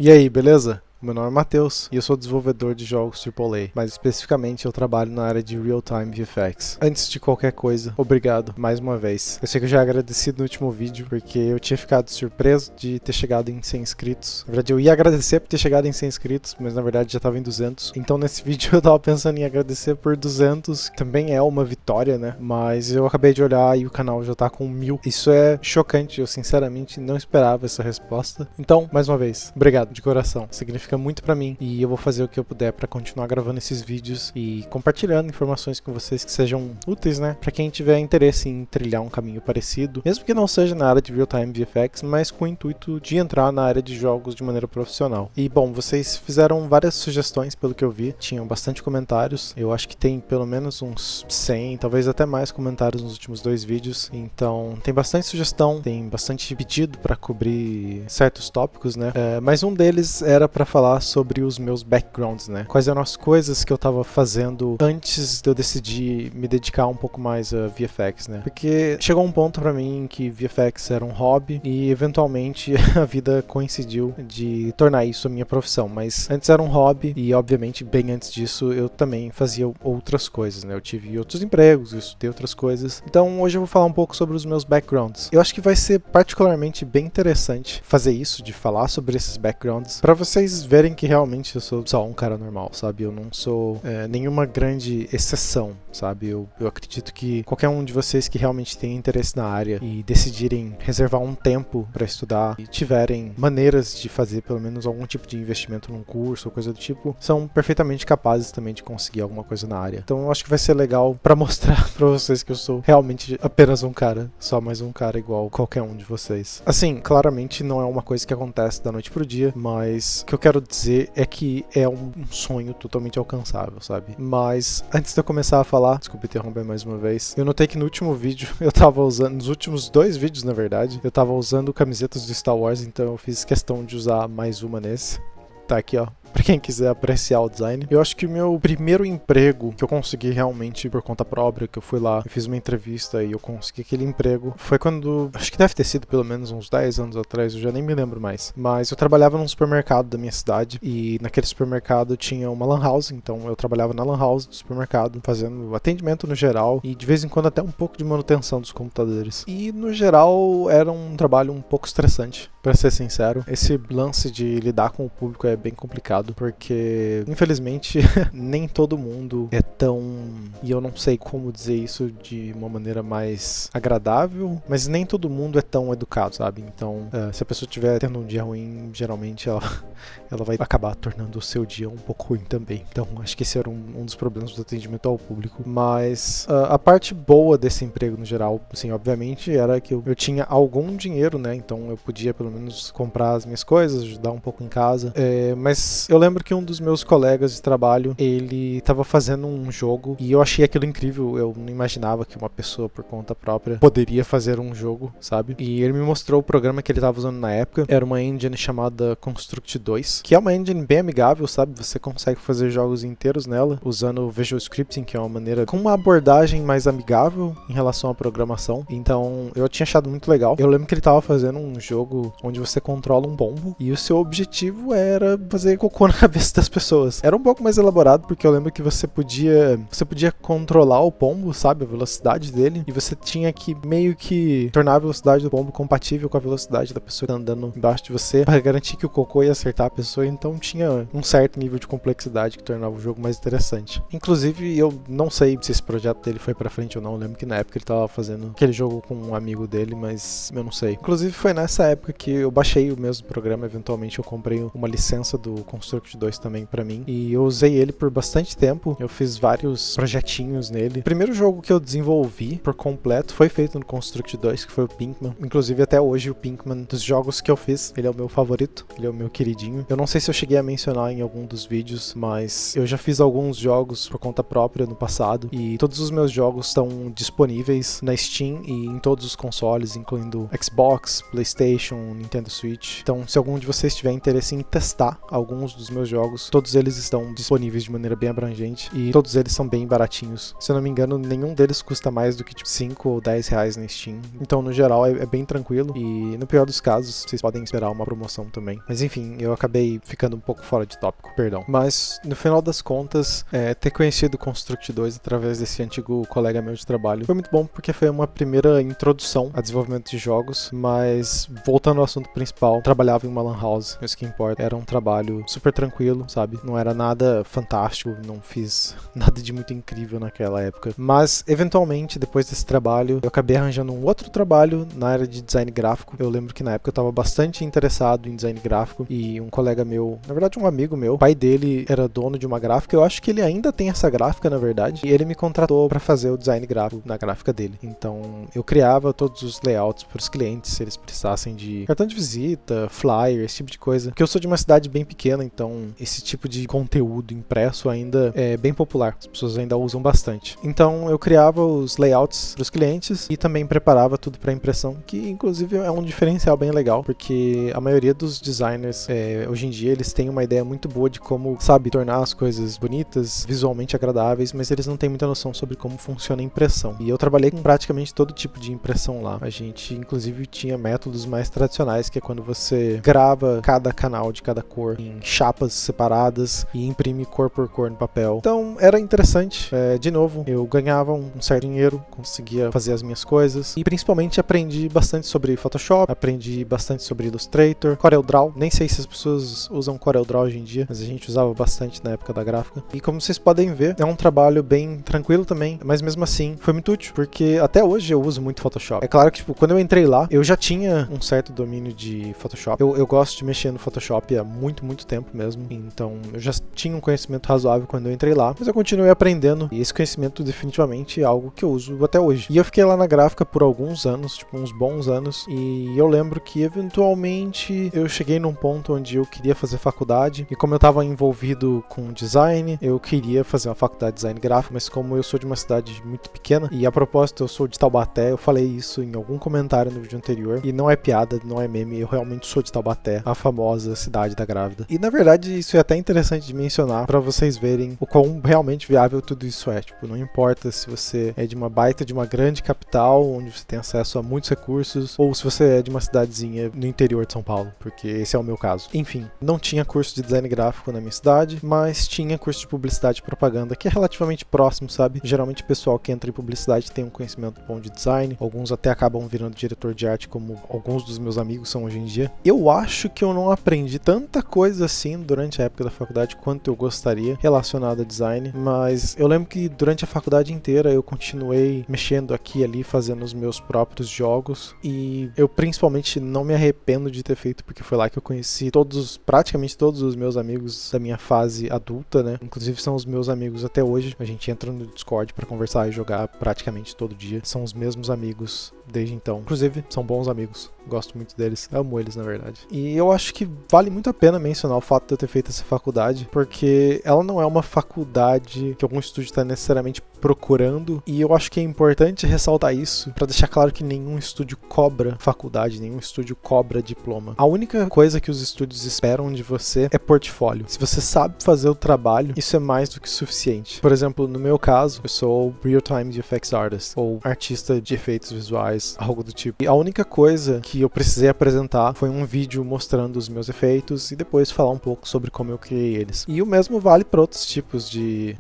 E aí, beleza? Meu nome é Matheus e eu sou desenvolvedor de jogos AAA, mas especificamente eu trabalho na área de Real-Time VFX. Antes de qualquer coisa, obrigado mais uma vez. Eu sei que eu já agradeci no último vídeo porque eu tinha ficado surpreso de ter chegado em 100 inscritos. Na verdade, eu ia agradecer por ter chegado em 100 inscritos, mas na verdade já estava em 200. Então nesse vídeo eu tava pensando em agradecer por 200, que também é uma vitória, né? Mas eu acabei de olhar e o canal já tá com 1000. Isso é chocante, eu sinceramente não esperava essa resposta. Então, mais uma vez, obrigado de coração. Significa muito pra mim e eu vou fazer o que eu puder pra continuar gravando esses vídeos e compartilhando informações com vocês que sejam úteis, né? Pra quem tiver interesse em trilhar um caminho parecido, mesmo que não seja na área de Real-Time VFX, mas com o intuito de entrar na área de jogos de maneira profissional. E bom, vocês fizeram várias sugestões pelo que eu vi, tinham bastante comentários, eu acho que tem pelo menos uns 100, talvez até mais comentários nos últimos dois vídeos, então tem bastante sugestão, tem bastante pedido pra cobrir certos tópicos, né? Mas um deles era pra falar sobre os meus backgrounds, né? Quais eram as coisas que eu tava fazendo antes de eu decidir me dedicar um pouco mais a VFX, né? Porque chegou um ponto pra mim que VFX era um hobby e eventualmente a vida coincidiu de tornar isso a minha profissão, mas antes era um hobby e obviamente bem antes disso eu também fazia outras coisas, né? Eu tive outros empregos, eu estudei outras coisas. Então hoje eu vou falar um pouco sobre os meus backgrounds. Eu acho que vai ser particularmente bem interessante fazer isso, de falar sobre esses backgrounds, pra vocês verem que realmente eu sou só um cara normal, sabe? Eu não sou nenhuma grande exceção, sabe? Eu acredito que qualquer um de vocês que realmente tem interesse na área e decidirem reservar um tempo para estudar e tiverem maneiras de fazer pelo menos algum tipo de investimento num curso ou coisa do tipo, são perfeitamente capazes também de conseguir alguma coisa na área. Então eu acho que vai ser legal para mostrar para vocês que eu sou realmente apenas um cara, só mais um cara igual qualquer um de vocês. Assim, claramente não é uma coisa que acontece da noite pro dia, mas o que eu quero dizer é que é um sonho totalmente alcançável, sabe? Mas antes de eu começar a falar, desculpa interromper mais uma vez, eu notei que no último vídeo eu tava usando, nos últimos dois vídeos na verdade, eu tava usando camisetas do Star Wars, então eu fiz questão de usar mais uma nesse. Tá aqui, ó. Pra quem quiser apreciar o design. Eu acho que o meu primeiro emprego que eu consegui realmente por conta própria, que eu fui lá e fiz uma entrevista e eu consegui aquele emprego, foi quando, acho que deve ter sido pelo menos uns 10 anos atrás, eu já nem me lembro mais. Mas eu trabalhava num supermercado da minha cidade e naquele supermercado tinha uma lan house, então eu trabalhava na lan house do supermercado, fazendo atendimento no geral e de vez em quando até um pouco de manutenção dos computadores. E no geral era um trabalho um pouco estressante, pra ser sincero. Esse lance de lidar com o público é bem complicado, porque infelizmente nem todo mundo é tão, e eu não sei como dizer isso de uma maneira mais agradável, mas nem todo mundo é tão educado, sabe? Então se a pessoa estiver tendo um dia ruim, geralmente ela vai acabar tornando o seu dia um pouco ruim também. Então acho que esse era um dos problemas do atendimento ao público. Mas a parte boa desse emprego no geral, assim, obviamente era que eu tinha algum dinheiro, né? Então eu podia pelo menos comprar as minhas coisas, ajudar um pouco em casa. Mas eu lembro que um dos meus colegas de trabalho, ele estava fazendo um jogo e eu achei aquilo incrível. Eu não imaginava que uma pessoa por conta própria poderia fazer um jogo, sabe? E ele me mostrou o programa que ele estava usando na época. Era uma engine chamada Construct 2, que é uma engine bem amigável, sabe? Você consegue fazer jogos inteiros nela usando o Visual Scripting, que é uma maneira com uma abordagem mais amigável em relação à programação. Então eu tinha achado muito legal. Eu lembro que ele estava fazendo um jogo onde você controla um pombo e o seu objetivo era fazer cocô na cabeça das pessoas. Era um pouco mais elaborado, porque eu lembro que você podia controlar o pombo, sabe, a velocidade dele, e você tinha que meio que tornar a velocidade do pombo compatível com a velocidade da pessoa que tá andando embaixo de você, para garantir que o cocô ia acertar a pessoa. Então tinha um certo nível de complexidade que tornava o jogo mais interessante. Inclusive, eu não sei se esse projeto dele foi pra frente ou não. Eu lembro que na época ele tava fazendo aquele jogo com um amigo dele, mas eu não sei. Inclusive foi nessa época que eu baixei o mesmo programa. Eventualmente eu comprei uma licença do Construct 2 também pra mim, e eu usei ele por bastante tempo. Eu fiz vários projetinhos nele. O primeiro jogo que eu desenvolvi por completo foi feito no Construct 2, que foi o Pinkman. Inclusive até hoje o Pinkman, dos jogos que eu fiz, ele é o meu favorito, ele é o meu queridinho. Eu não sei se eu cheguei a mencionar em algum dos vídeos, mas eu já fiz alguns jogos por conta própria no passado, e todos os meus jogos estão disponíveis na Steam e em todos os consoles, incluindo Xbox, PlayStation, Nintendo Switch. Então se algum de vocês tiver interesse em testar alguns dos meus jogos, todos eles estão disponíveis de maneira bem abrangente e todos eles são bem baratinhos. Se eu não me engano, nenhum deles custa mais do que tipo 5 ou 10 reais na Steam. Então, no geral, é bem tranquilo e no pior dos casos, vocês podem esperar uma promoção também. Mas enfim, eu acabei ficando um pouco fora de tópico, perdão. Mas no final das contas, ter conhecido o Construct 2 através desse antigo colega meu de trabalho foi muito bom porque foi uma primeira introdução a desenvolvimento de jogos, mas voltando ao assunto principal, trabalhava em uma lan house, isso que importa. Era um trabalho super tranquilo, sabe? Não era nada fantástico, não fiz nada de muito incrível naquela época. Mas, eventualmente, depois desse trabalho, eu acabei arranjando um outro trabalho na área de design gráfico. Eu lembro que na época eu estava bastante interessado em design gráfico e um colega meu, na verdade um amigo meu, o pai dele era dono de uma gráfica, eu acho que ele ainda tem essa gráfica, na verdade, e ele me contratou para fazer o design gráfico na gráfica dele. Então, eu criava todos os layouts para os clientes, se eles precisassem de cartão de visita, flyer, esse tipo de coisa. Porque eu sou de uma cidade bem pequena, então esse tipo de conteúdo impresso ainda é bem popular. As pessoas ainda usam bastante. Então, eu criava os layouts para os clientes e também preparava tudo para impressão, que inclusive é um diferencial bem legal, porque a maioria dos designers, hoje em dia, eles têm uma ideia muito boa de como, sabe, tornar as coisas bonitas, visualmente agradáveis, mas eles não têm muita noção sobre como funciona a impressão. E eu trabalhei com praticamente todo tipo de impressão lá. A gente, inclusive, tinha métodos mais tradicionais, que é quando você grava cada canal de cada cor em chapas separadas e imprime cor por cor no papel. Então, era interessante. De novo, eu ganhava um certo dinheiro, conseguia fazer as minhas coisas e principalmente aprendi bastante sobre Photoshop, aprendi bastante sobre Illustrator, CorelDRAW. Nem sei se as pessoas usam CorelDRAW hoje em dia, mas a gente usava bastante na época da gráfica. E como vocês podem ver, é um trabalho bem tranquilo também, mas mesmo assim foi muito útil, porque até hoje eu uso muito Photoshop. É claro que, tipo, quando eu entrei lá, eu já tinha um certo domínio de Photoshop. Eu gosto de mexer no Photoshop há muito, muito tempo mesmo, então eu já tinha um conhecimento razoável quando eu entrei lá, mas eu continuei aprendendo e esse conhecimento definitivamente é algo que eu uso até hoje. E eu fiquei lá na gráfica por alguns anos, tipo uns bons anos, e eu lembro que eventualmente eu cheguei num ponto onde eu queria fazer faculdade, e como eu estava envolvido com design, eu queria fazer uma faculdade de design gráfico, mas como eu sou de uma cidade muito pequena, e a propósito eu sou de Taubaté, eu falei isso em algum comentário no vídeo anterior, e não é piada, não é meme, eu realmente sou de Taubaté, a famosa cidade da grávida. E na verdade isso é até interessante de mencionar para vocês verem o quão realmente viável tudo isso é. Tipo, não importa se você é de uma baita de uma grande capital, onde você tem acesso a muitos recursos, ou se você é de uma cidadezinha no interior de São Paulo, porque esse é o meu caso. Enfim, não tinha curso de design gráfico na minha cidade, mas tinha curso de publicidade e propaganda, que é relativamente próximo, sabe? Geralmente o pessoal que entra em publicidade tem um conhecimento bom de design, alguns até acabam virando diretor de arte, como alguns dos meus amigos são hoje em dia. Eu acho que eu não aprendi tanta coisa assim durante a época da faculdade quanto eu gostaria relacionado a design, mas eu lembro que durante a faculdade inteira eu continuei mexendo aqui e ali, fazendo os meus próprios jogos, e eu principalmente não me arrependo de ter feito, porque foi lá que eu conheci praticamente todos os meus amigos da minha fase adulta, né? Inclusive são os meus amigos até hoje. A gente entra no Discord pra conversar e jogar praticamente todo dia. São os mesmos amigos desde então. Inclusive, são bons amigos. Gosto muito deles. Amo eles, na verdade. E eu acho que vale muito a pena mencionar o fato de eu ter feito essa faculdade, porque ela não é uma faculdade que algum estúdio está necessariamente procurando, e eu acho que é importante ressaltar isso para deixar claro que nenhum estúdio cobra faculdade, nenhum estúdio cobra diploma. A única coisa que os estúdios esperam de você é portfólio. Se você sabe fazer o trabalho, isso é mais do que suficiente. Por exemplo, no meu caso, eu sou Real-Time VFX Artist, ou artista de efeitos visuais, algo do tipo. E a única coisa que eu precisei apresentar foi um vídeo mostrando os meus efeitos e depois falar um pouco sobre como eu criei eles. E o mesmo vale para outros tipos de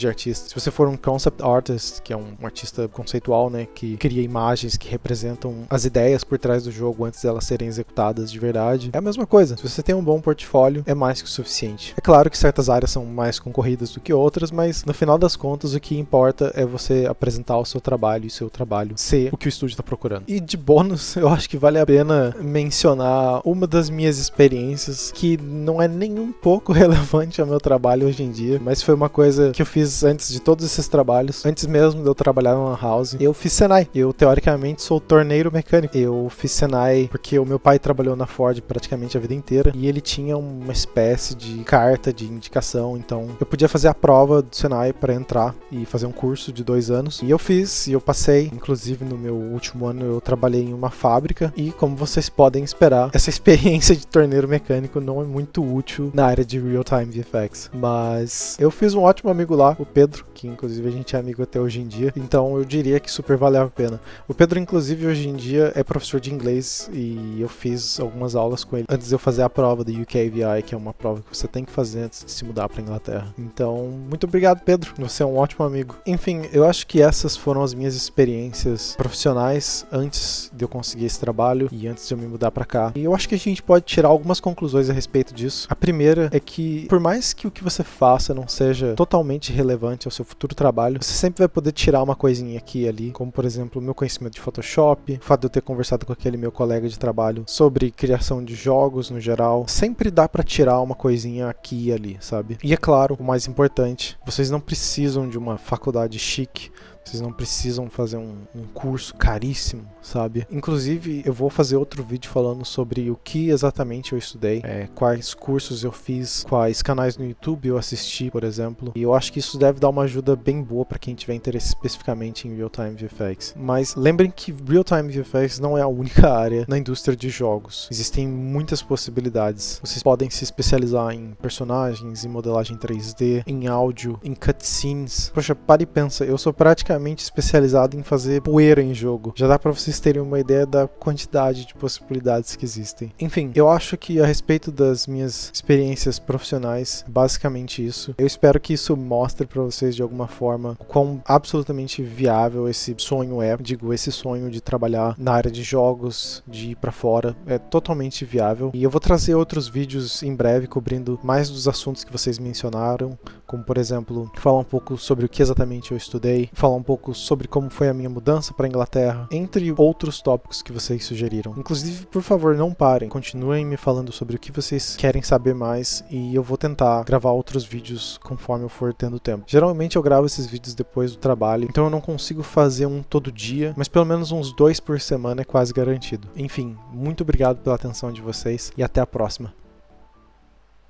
artistas. Se você for um concept artist, que é um artista conceitual, né, que cria imagens que representam as ideias por trás do jogo antes de elas serem executadas de verdade, é a mesma coisa. Se você tem um bom portfólio, é mais que o suficiente. É claro que certas áreas são mais concorridas do que outras, mas no final das contas o que importa é você apresentar o seu trabalho e o seu trabalho ser o que o estúdio está procurando. E de bônus, eu acho que vale a pena mencionar uma das minhas experiências que não é nem um pouco relevante ao meu trabalho hoje em dia, mas foi uma coisa que eu fiz antes de todos esses trabalhos trabalhos. Antes mesmo de eu trabalhar na Lan House, eu fiz Senai. Eu, teoricamente, sou torneiro mecânico. Eu fiz Senai porque o meu pai trabalhou na Ford praticamente a vida inteira e ele tinha uma espécie de carta de indicação, então eu podia fazer a prova do Senai para entrar e fazer um curso de 2 anos. E eu fiz, e eu passei. Inclusive, no meu último ano, eu trabalhei em uma fábrica e, como vocês podem esperar, essa experiência de torneiro mecânico não é muito útil na área de Real-Time VFX. Mas eu fiz um ótimo amigo lá, o Pedro, que inclusive a gente é amigo até hoje em dia, então eu diria que super valeu a pena. O Pedro, inclusive, hoje em dia é professor de inglês e eu fiz algumas aulas com ele antes de eu fazer a prova do UKVI, que é uma prova que você tem que fazer antes de se mudar para Inglaterra. Então, muito obrigado, Pedro, você é um ótimo amigo. Enfim, eu acho que essas foram as minhas experiências profissionais antes de eu conseguir esse trabalho e antes de eu me mudar para cá. E eu acho que a gente pode tirar algumas conclusões a respeito disso. A primeira é que, por mais que o que você faça não seja totalmente relevante ao seu futuro trabalho, você sempre vai poder tirar uma coisinha aqui e ali, como por exemplo o meu conhecimento de Photoshop, o fato de eu ter conversado com aquele meu colega de trabalho sobre criação de jogos no geral. Sempre dá pra tirar uma coisinha aqui e ali, sabe? E é claro, o mais importante, vocês não precisam de uma faculdade chique, vocês não precisam fazer um curso caríssimo, sabe? Inclusive, eu vou fazer outro vídeo falando sobre o que exatamente eu estudei, quais cursos eu fiz, quais canais no YouTube eu assisti, por exemplo. E eu acho que isso deve dar uma ajuda bem boa para quem tiver interesse especificamente em Real-Time VFX. Mas lembrem que Real-Time VFX não é a única área na indústria de jogos. Existem muitas possibilidades. Vocês podem se especializar em personagens, em modelagem 3D, em áudio, em cutscenes. Poxa, para e pensa, eu sou praticamente especializado em fazer poeira em jogo. Já dá pra vocês terem uma ideia da quantidade de possibilidades que existem. Enfim, eu acho que a respeito das minhas experiências profissionais, basicamente isso. Eu espero que isso mostre pra vocês de alguma forma o quão absolutamente viável esse sonho é. Digo, esse sonho de trabalhar na área de jogos, de ir pra fora, é totalmente viável. E eu vou trazer outros vídeos em breve cobrindo mais dos assuntos que vocês mencionaram, como por exemplo, falar um pouco sobre o que exatamente eu estudei, falar um pouco sobre como foi a minha mudança para a Inglaterra, entre outros tópicos que vocês sugeriram. Inclusive, por favor, não parem, continuem me falando sobre o que vocês querem saber mais e eu vou tentar gravar outros vídeos conforme eu for tendo tempo. Geralmente eu gravo esses vídeos depois do trabalho, então eu não consigo fazer um todo dia, mas pelo menos uns 2 por semana é quase garantido. Enfim, muito obrigado pela atenção de vocês e até a próxima.